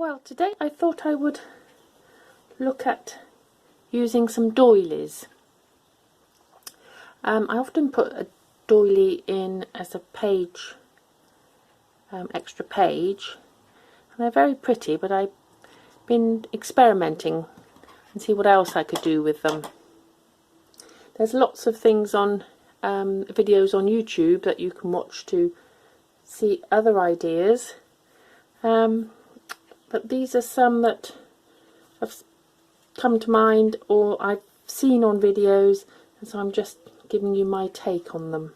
Well, today I thought I would look at using some doilies. I often put a doily in as a page, extra page, and they're very pretty, but I've been experimenting and see what else I could do with them. There's lots of things on videos on YouTube that you can watch to see other ideas. But these are some that have come to mind or I've seen on videos, and so I'm just giving you my take on them.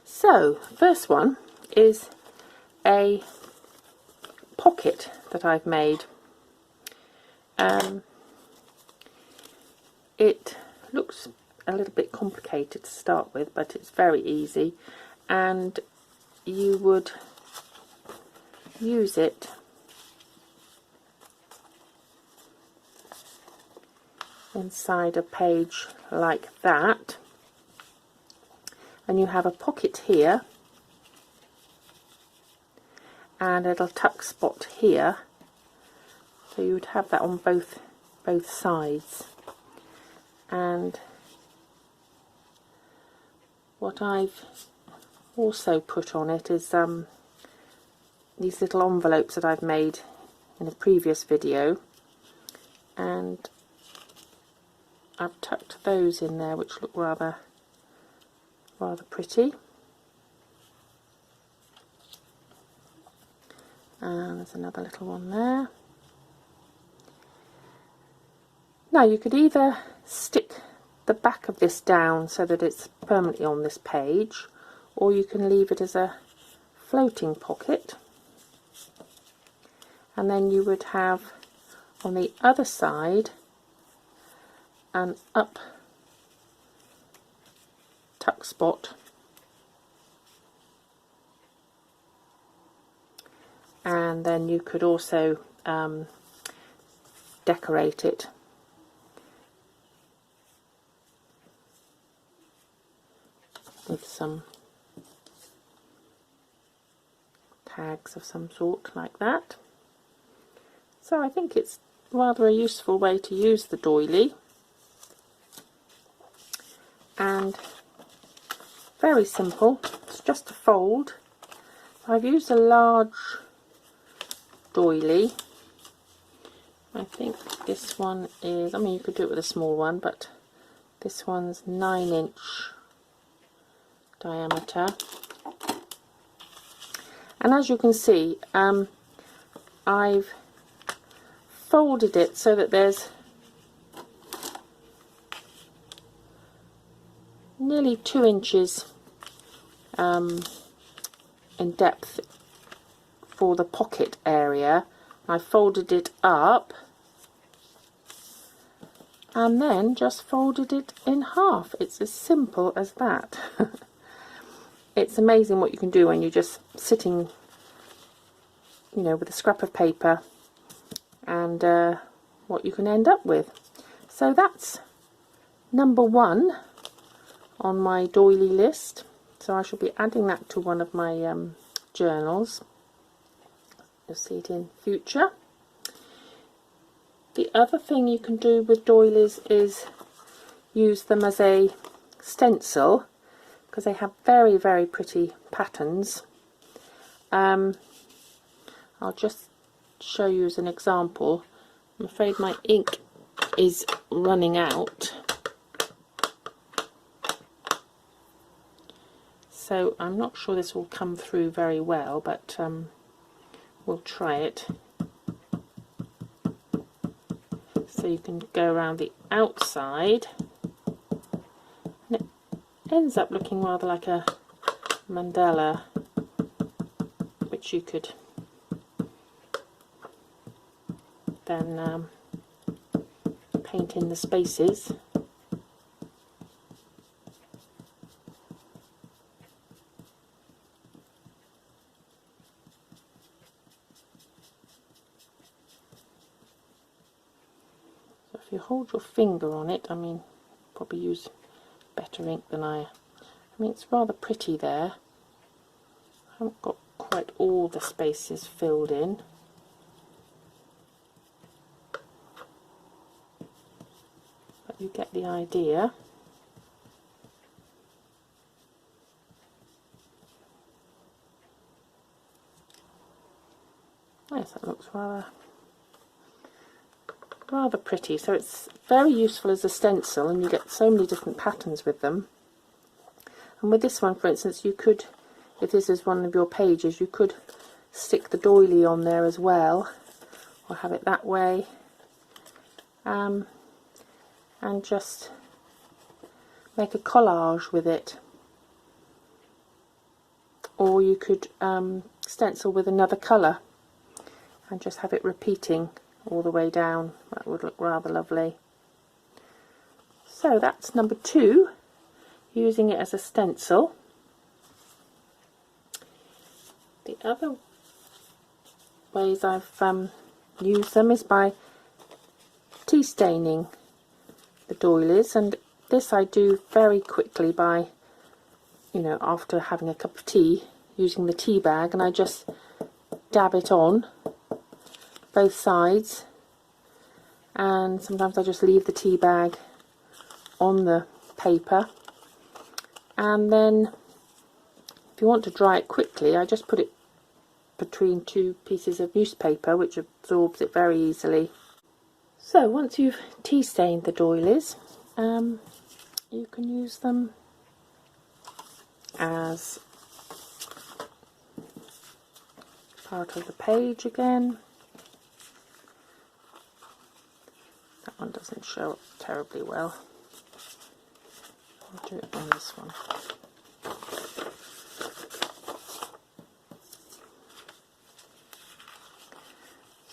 So, first one is a pocket that I've made. It looks a little bit complicated to start with, but it's very easy, and you would use it inside a page like that, and you have a pocket here and a little tuck spot here, so you would have that on both sides. And what I've also put on it is these little envelopes that I've made in a previous video, and I've tucked those in there, which look rather pretty. And there's another little one there. Now you could either stick the back of this down so that it's permanently on this page, or you can leave it as a floating pocket, and then you would have on the other side an up tuck spot, and then you could also decorate it with some tags of some sort like that. So I think it's rather a useful way to use the doily, and very simple. It's just a fold. I've used a large doily. I think this one is, I mean, you could do it with a small one, but this one's 9-inch diameter. And as you can see, I've folded it so that there's nearly 2 inches in depth for the pocket area. I folded it up and then just folded it in half. It's as simple as that. It's amazing what you can do when you're just sitting, you know, with a scrap of paper, and what you can end up with. So that's number 1 on my doily list, so I shall be adding that to one of my journals. You'll see it in future. The other thing you can do with doilies is use them as a stencil, because they have very, very pretty patterns. I'll just show you as an example. I'm afraid my ink is running out, so I'm not sure this will come through very well, but we'll try it. So you can go around the outside, and it ends up looking rather like a mandala, which you could then paint in the spaces. So if you hold your finger on it, I mean, probably use better ink than I mean, it's rather pretty there. I haven't got quite all the spaces filled in. you get the idea. Yes, that looks rather pretty. So it's very useful as a stencil, and you get so many different patterns with them. And with this one, for instance, you could, if this is one of your pages, you could stick the doily on there as well, or have it that way, and just make a collage with it. Or you could stencil with another colour and just have it repeating all the way down. That would look rather lovely. So that's number 2, using it as a stencil. The other ways I've used them is by tea staining the doilies, and this I do very quickly by, you know, after having a cup of tea, using the tea bag, and I just dab it on both sides, and sometimes I just leave the tea bag on the paper, and then if you want to dry it quickly, I just put it between 2 pieces of newspaper, which absorbs it very easily. So once you've tea stained the doilies, you can use them as part of the page again. That one doesn't show up terribly well. I'll do it on this one.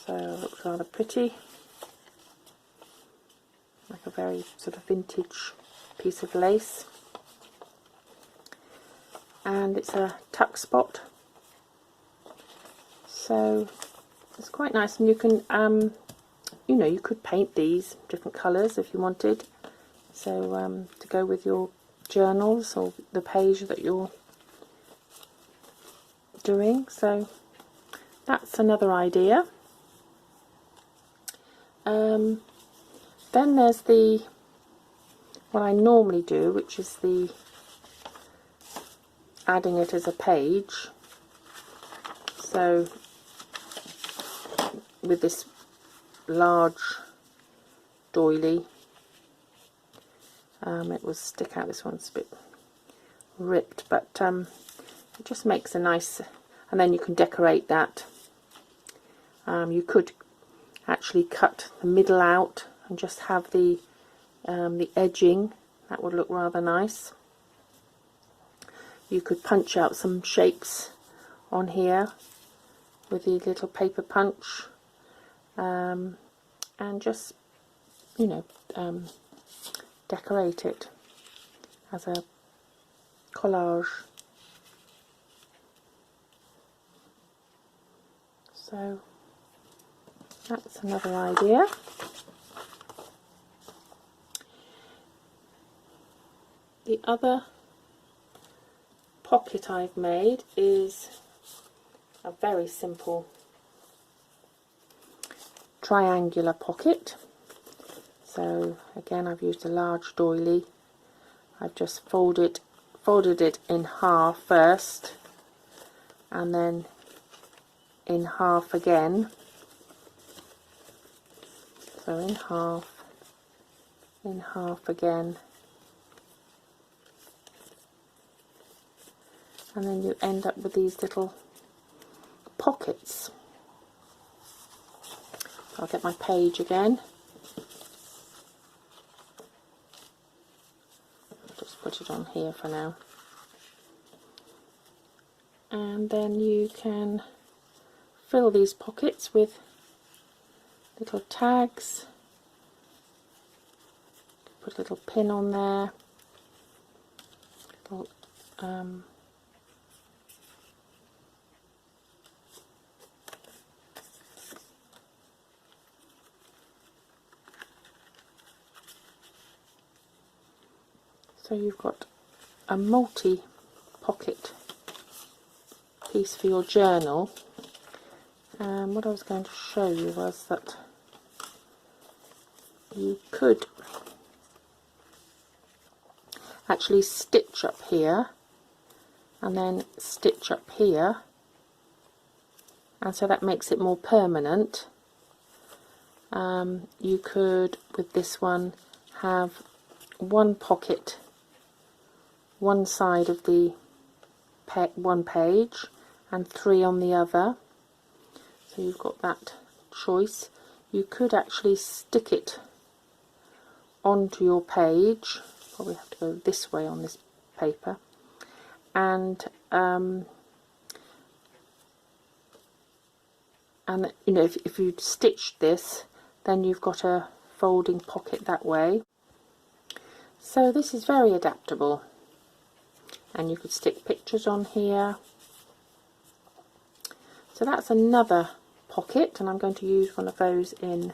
So it looks rather pretty, like a very sort of vintage piece of lace, and it's a tuck spot, so it's quite nice. And you can you know, you could paint these different colours if you wanted, so to go with your journals or the page that you're doing. So that's another idea. Then there's what I normally do, which is adding it as a page. So with this large doily, it will stick out. This one's a bit ripped, but it just makes a nice, and then you can decorate that. You could actually cut the middle out and just have the edging. That would look rather nice. You could punch out some shapes on here with the little paper punch, and just, you know, decorate it as a collage. So that's another idea. The other pocket I've made is a very simple triangular pocket. So again, I've used a large doily. I've just folded it in half first, and then in half again. So in half again, and then you end up with these little pockets. I'll get my page again. I'll just put it on here for now. And then you can fill these pockets with little tags. Put a little pin on there. Little, so you've got a multi-pocket piece for your journal. What I was going to show you was that you could actually stitch up here and then stitch up here, and so that makes it more permanent. You could, with this one, have one pocket one side of the one page and 3 on the other, so you've got that choice. You could actually stick it onto your page, probably have to go this way on this paper, and you know, if you stitched this, then you've got a folding pocket that way. So this is very adaptable, and you could stick pictures on here. So that's another pocket, and I'm going to use one of those in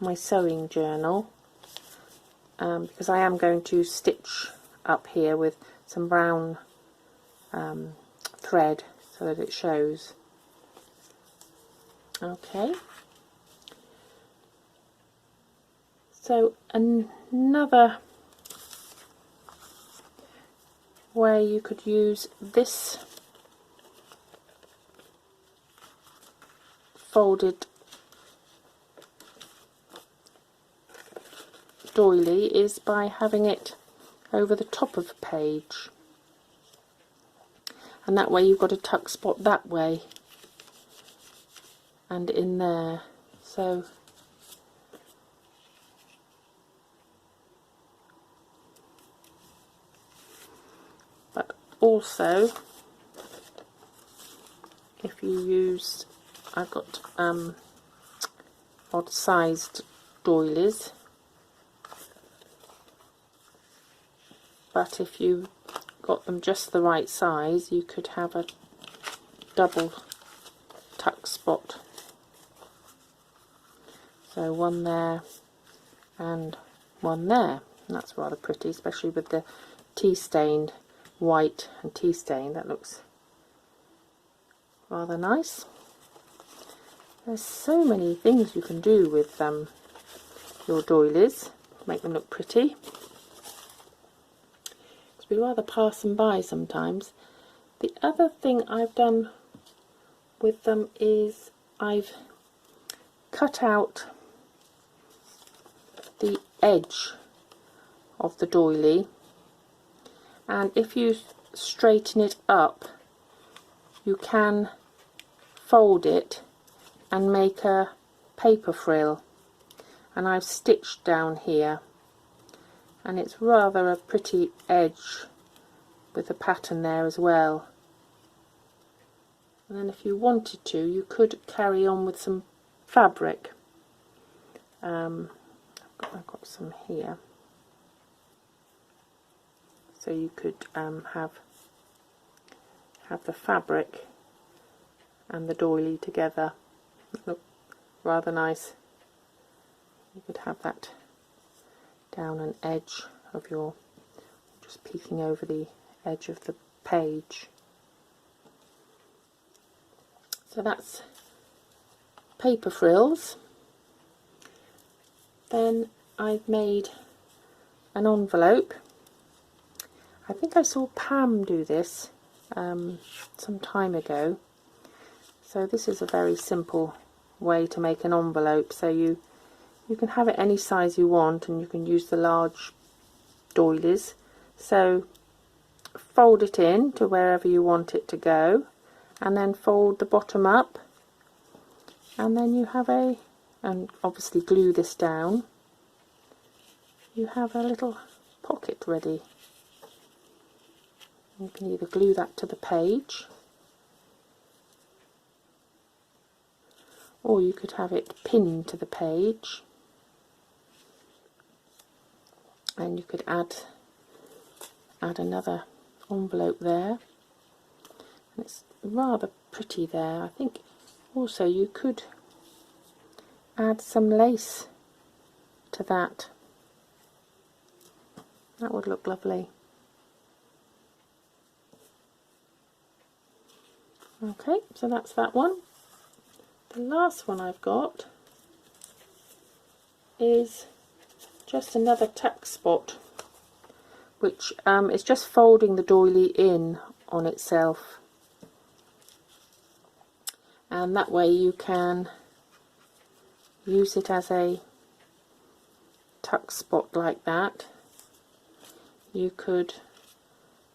my sewing journal, because I am going to stitch up here with some brown thread so that it shows. Okay, so another way you could use this folded doily is by having it over the top of a page, and that way you've got a tuck spot that way and in there. So but also if you use, I've got odd sized doilies, but if you got them just the right size, you could have a double tuck spot. So one there and one there, and that's rather pretty, especially with the tea stained white and tea stain. That looks rather nice. There's so many things you can do with your doilies to make them look pretty. We rather pass them by sometimes. The other thing I've done with them is I've cut out the edge of the doily, and if you straighten it up you can fold it and make a paper frill, and I've stitched down here, and it's rather a pretty edge with the pattern there as well. And then if you wanted to, you could carry on with some fabric. I've got some here, so you could have the fabric and the doily together. Look rather nice. You could have that down an edge of your, just peeking over the edge of the page. So that's paper frills. Then I've made an envelope. I think I saw Pam do this some time ago. So this is a very simple way to make an envelope. So you can have it any size you want, and you can use the large doilies. So fold it in to wherever you want it to go, and then fold the bottom up, and then you have and obviously glue this down, you have a little pocket ready. You can either glue that to the page, or you could have it pinned to the page, and you could add another envelope there, and it's rather pretty there. I think also you could add some lace to that. That would look lovely. Okay, so that's that one. The last one I've got is just another tuck spot which is just folding the doily in on itself, and that way you can use it as a tuck spot like that. You could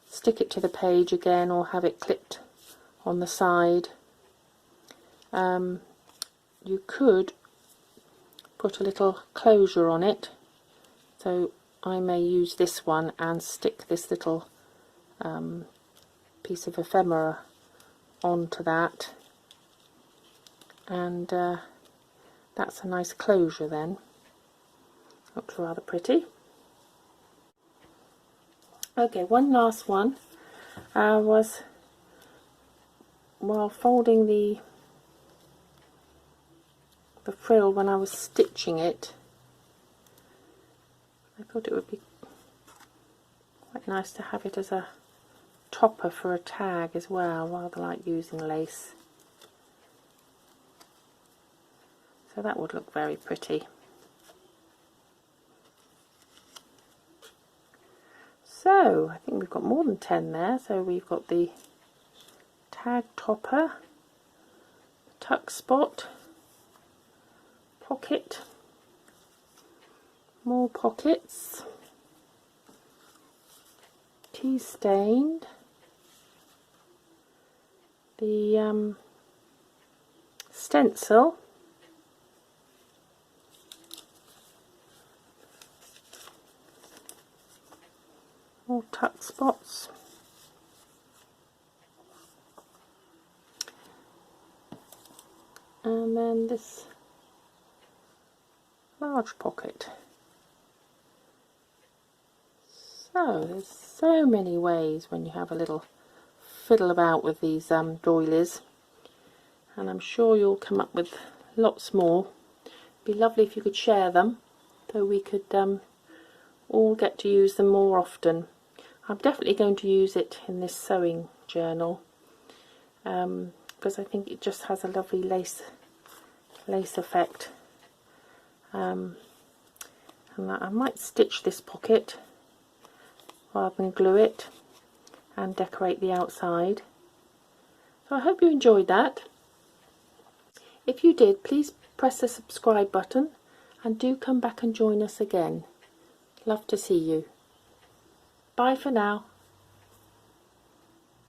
stick it to the page again or have it clipped on the side. You could put a little closure on it, so I may use this one and stick this little piece of ephemera onto that, and that's a nice closure then. Looks rather pretty. Okay, one last one was while folding the frill when I was stitching it. I thought it would be quite nice to have it as a topper for a tag as well, rather like using lace. So that would look very pretty. So I think we've got more than 10 there. So we've got the tag topper, the tuck spot, pocket, more pockets, tea stained, the stencil, more tuck spots, and then this large pocket. So there's so many ways when you have a little fiddle about with these doilies, and I'm sure you'll come up with lots more. It'd be lovely if you could share them so we could all get to use them more often. I'm definitely going to use it in this sewing journal because I think it just has a lovely lace effect. And I might stitch this pocket rather than glue it and decorate the outside. So I hope you enjoyed that. If you did, please press the subscribe button and do come back and join us again. Love to see you. Bye for now.